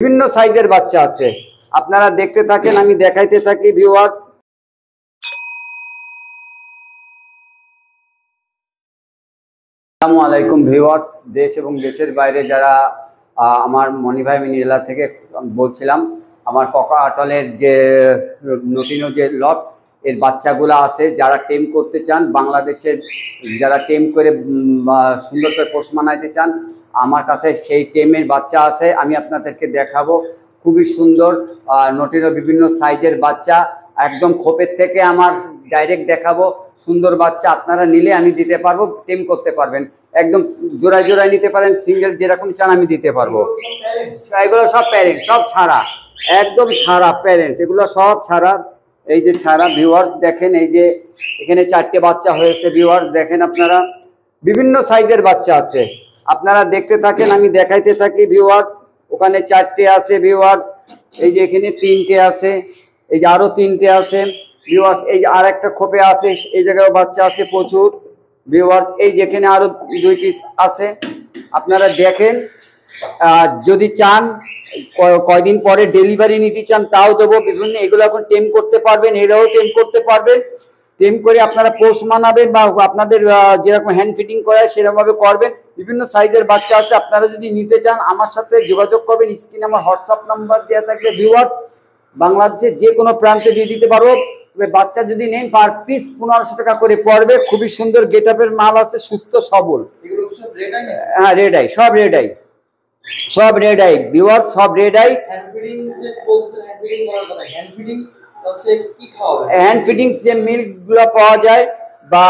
বিভিন্ন সাইজের বাচ্চা আছে, আপনারা দেখতে থাকেন, আমি দেখাইতে থাকি ভিউয়ার্স। আসসালামু আলাইকুম ভিউয়ার্স, দেশ এবং দেশের বাইরে যারা আমার মনি ভাই মিনিলা থেকে বলছিলাম, আমার ককা আটলের যে নতুন যে লট এর বাচ্চাগুলো আছে, যারা টেম করতে চান, বাংলাদেশের যারা টেম করে সুন্দর করে পোষ মানাইতে চান, আমার কাছে সেই টেমের বাচ্চা আছে, আমি আপনাদেরকে দেখাবো। খুবই সুন্দর নটিনো বিভিন্ন সাইজের বাচ্চা, একদম খোপের থেকে আমার ডাইরেক্ট দেখাবো। সুন্দর বাচ্চা আপনারা নিলে আমি দিতে পারবো, টেম করতে পারবেন, একদম জোড়ায় জোড়ায় নিতে পারেন, সিঙ্গেল যেরকম চান আমি দিতে পারবো। এগুলো সব প্যারেন্ট, সব ছাড়া, একদম ছাড়া প্যারেন্টস, এগুলো সব ছাড়া। এই যে ছাড়া ভিউয়ার্স দেখেন, এই যে এখানে 4টে বাচ্চা হয়েছে ভিউয়ার্স, দেখেন আপনারা বিভিন্ন সাইজের বাচ্চা আছে, আপনারা দেখতে থাকেন, আমি দেখাইতে থাকি ভিউয়ার্স। ওখানে 4টে আছে ভিউয়ার্স, এই যে এখানে 3টে আছে, এই যে আরো 3টে আছে ভিউয়ার্স, এই যে আর একটা খোপে আছে, এই জায়গায় বাচ্চা আছে প্রচুর ভিউয়ার্স, এই যে এখানে আরো 2 পিস আছে, আপনারা দেখেন। যদি চান কয়দিন পরে ডেলিভারি নিতে চান তাও দেবো, বিভিন্ন এগুলো এখন টেম করতে পারবেন, এরাও টেম করতে পারবেন। টেম করে আপনারা পোষ মানাবেন বা আপনাদের যেরকম হ্যান্ড ফিটিং করা হয় সেরকমভাবে করবেন। বিভিন্ন সাইজের বাচ্চা আছে, আপনারা যদি নিতে চান আমার সাথে যোগাযোগ করবেন। স্ক্রিনে আমার হোয়াটসঅ্যাপ নাম্বার দেওয়া থাকবে ভিউয়ার্স, বাংলাদেশের যে কোনো প্রান্তে দিয়ে দিতে পারবো। তবে বাচ্চা যদি নেন পার পিস 1500 টাকা করে পড়বে। খুবই সুন্দর গেট আপের মাল আছে, সুস্থ সবল। হ্যাঁ রেড আই, সব রেড আই, সব রেড আই ভিউয়ার্স, সব রেড আই। হ্যান্ড ফিডিংস যে মিল্ক গুলো পাওয়া যায় বা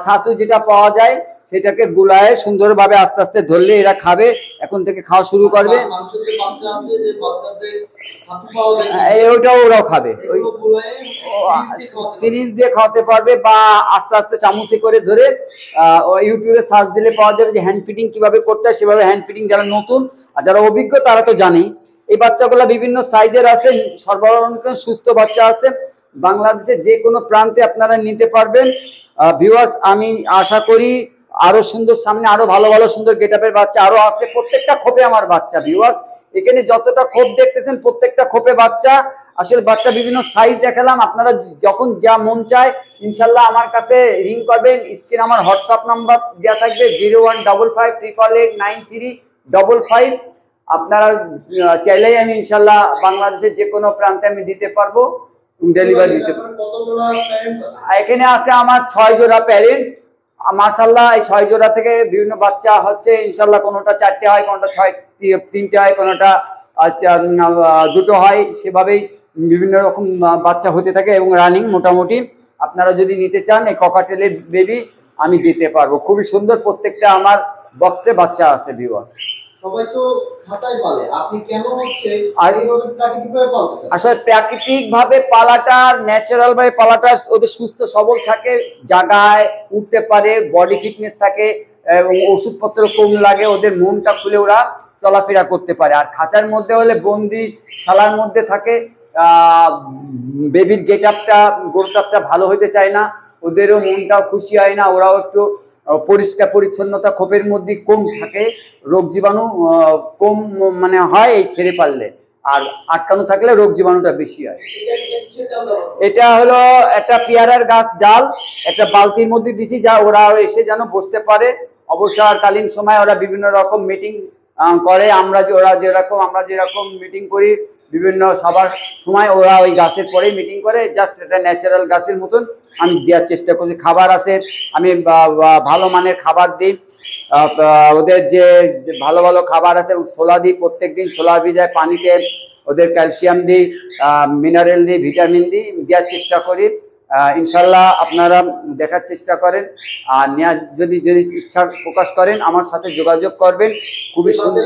ছাতু যেটা পাওয়া যায় সেটাকে গুলায় সুন্দরভাবে আস্তে আস্তে ধরলে এরা খাবে, এখন থেকে খাওয়া শুরু করবে। ওটাও ওরাও খাবে, সিরিজ দিয়ে খাওয়াতে পারবে বা আস্তে আস্তে চামচে করে ধরে ইউটিউবে সার্চ দিলে পাওয়া যাবে যে হ্যান্ড ফিডিং কিভাবে করতে হয়। সেভাবে হ্যান্ড ফিডিং যারা নতুন আর যারা অভিজ্ঞ তারা তো জানেই। এই বাচ্চাগুলো বিভিন্ন সাইজের আছে, সর্বসাধারণ সুস্থ বাচ্চা আছে, বাংলাদেশের যে কোনো প্রান্তে আপনারা নিতে পারবেন ভিউয়ার্স। আমি আশা করি আরো সুন্দর, সামনে আরো ভালো ভালো সুন্দর গেটআপের বাচ্চা আরো আছে। প্রত্যেকটা খোপে আমার বাচ্চা ভিউয়ার্স, এখানে যতটা খোপ দেখতেছেন প্রত্যেকটা খোপে বাচ্চা। আসলে বাচ্চা বিভিন্ন সাইজ দেখালাম, আপনারা যখন যা মন চায় ইনশাল্লাহ আমার কাছে রিং করবেন। স্ক্রিন আমার হোয়াটসঅ্যাপ নাম্বার দেওয়া থাকবে 0155389355। আপনারা চাইলেই আমি ইনশাল্লাহ বাংলাদেশের যে কোনো প্রান্তে আমি দিতে পারবো, ডেলিভারি দিতে পারবো। এখানে আছে আমার 6 জোড়া প্যারেন্টস মাশাআল্লাহ। এই 6 জোড়া থেকে বিভিন্ন বাচ্চা হচ্ছে ইনশাল্লাহ, কোনোটা 4টে হয়, কোনোটা 3টে হয়, কোনোটা 2টো হয়, সেভাবেই বিভিন্ন রকম বাচ্চা হতে থাকে এবং রানিং মোটামুটি। আপনারা যদি নিতে চান এই ককাটেলের বেবি আমি দিতে পারবো, খুবই সুন্দর। প্রত্যেকটা আমার বক্সে বাচ্চা আছে ভিউয়ার্স। সবাই তো খাঁচায় পালে, আপনি কেন হচ্ছে এইভাবে প্রাকৃতিকভাবে পালতেছেন? আসলে প্রাকৃতিকভাবে পালাটা, ন্যাচারাল ভাবে পালাটা ওদের সুস্থ সবল থাকে, জায়গায় উঠতে পারে, বডি ফিটনেস থাকে এবং ওষুধপত্র কম লাগে, ওদের মনটা খুলে ওরা চলাফেরা করতে পারে। আর খাঁচার মধ্যে হলে বন্দি শালার মধ্যে থাকে, বেবির গেট আপটা গ্রোথ আপটা ভালো হতে চায় না, ওদেরও মনটাও খুশি হয় না, ওরাও একটু পরিষ্কার পরিচ্ছন্নতা খোপের মধ্যে কম থাকে, রোগ জীবাণু কম মানে হয় এই ছেড়ে পারলে, আর আটকানো থাকলে রোগ জীবাণুটা বেশি হয়। এটা হলো একটা পেয়ারার গাছ ডাল, একটা বালতির মধ্যে দিছি, যা ওরা এসে যেন বসতে পারে। অবসরকালীন সময় ওরা বিভিন্ন রকম মিটিং করে, আমরা যেরকম মিটিং করি বিভিন্ন সবার সময় ওরা ওই গাছের পরেই মিটিং করে। জাস্ট এটা ন্যাচারাল গাছের মতন আমি দেওয়ার চেষ্টা করছি। খাবার আছে, আমি ভালো মানের খাবার দিই, ওদের যে ভালো ভালো খাবার আছে, ছোলা দিই, প্রত্যেকদিন ছোলা ভিজায় পানিতে ওদের ক্যালসিয়াম দিই, মিনারেল দিই, ভিটামিন দিই, দেওয়ার চেষ্টা করি। ইনশাল্লাহ আপনারা দেখার চেষ্টা করেন, আর নেওয়ার যদি ইচ্ছা প্রকাশ করেন আমার সাথে যোগাযোগ করবেন। খুবই সুন্দর।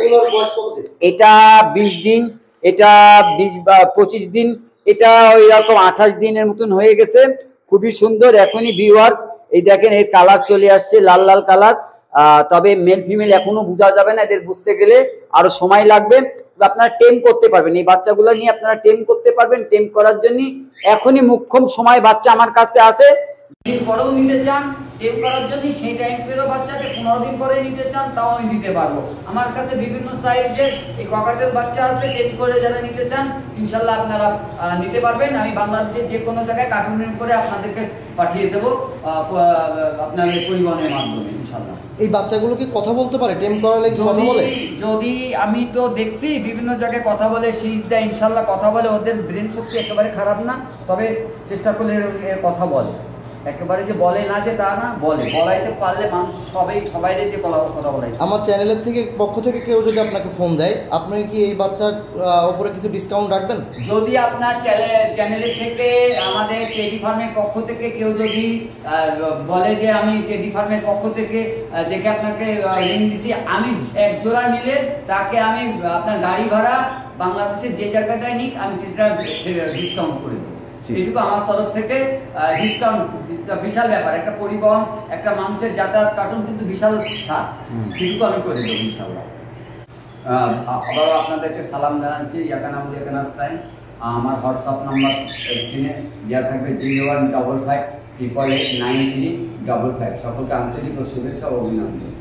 এটা 20 দিন, এটা 20 বা 25 দিন, এটা ওই রকম 28 দিনের মতন হয়ে গেছে। খুবই সুন্দর এখনই ভিউয়ার্স, এই দেখেন এর কালার চলে আসছে, লাল লাল কালার। তবে মেল ফিমেল এখনো বোঝা যাবে না, এদের বুঝতে গেলে আরো সময় লাগবে। আপনারা টেম করতে পারবেন, এই বাচ্চাগুলো নিয়ে আপনারা টেম করতে পারবেন। টেম করার জন্য এখনই মুখ্যম সময় বাচ্চা আমার কাছে আছে, পরেও নিতে চান টেম করার জন্য সেই টাইম পেরো বাচ্চাকে 15 দিন পরে নিতে চান তাও আমি দিতে পারবো। আমার কাছে বিভিন্ন সাইজের এই ককাটেল বাচ্চা আছে, টেম করে যারা নিতে চান ইনশাল্লাহ আপনারা নিতে পারবেন। আমি বাংলাদেশের যে কোনো জায়গায় কার্টুনের করে আপনাদেরকে পাঠিয়ে দেবো আপনাদের পরিবহনের মাধ্যমে ইনশাল্লাহ। এই বাচ্চাগুলো কি কথা বলতে পারে? টেম করালে কি কথা বলে? যদি আমি তো দেখছি বিভিন্ন জায়গায় কথা বলে, শীষ দেয়, ইনশাল্লাহ কথা বলে। ওদের ব্রেন শক্তি একেবারে খারাপ না, তবে চেষ্টা করলে এর কথা বলে। একেবারে যে বলে না যে তা না, বলে। বলাইতে পারলে মানুষ সবাই যে কথা বলাই। আমার চ্যানেলের পক্ষ থেকে কেউ যদি আপনাকে ফোন দেয়, আপনি কি এই বাচ্চার উপরে কিছু ডিসকাউন্ট রাখবেন? যদি আপনার চ্যানেলের থেকে আমাদের টেডি ফার্মের পক্ষ থেকে কেউ যদি বলে যে আমি টেডি ফার্মের পক্ষ থেকে দেখে আপনাকে রিং দিছি, আমি এক জোড়া নিলে তাকে আমি আপনার গাড়ি ভাড়া বাংলাদেশের যে জায়গাটায় নিক আমি সেটা ডিসকাউন্ট করে দেবো। এটুকু আমার তরফ থেকে ডিসকাউন্ট, বিশাল ব্যাপার। একটা পরিবহন, একটা মানুষের যাতায়াত কার্টুন কিন্তু বিশাল ছাড়, সেটুকু আমি করে দেবো ইনশাল্লাহ। আবারও আপনাদেরকে সালাম জানাচ্ছি। ইয়াকানাস্তাইন আমার হোয়াটসঅ্যাপ নাম্বার স্ক্রিনে দেওয়া থাকবে 0155 888 9355। সকলকে আন্তরিক ও শুভেচ্ছা ও অভিনন্দন।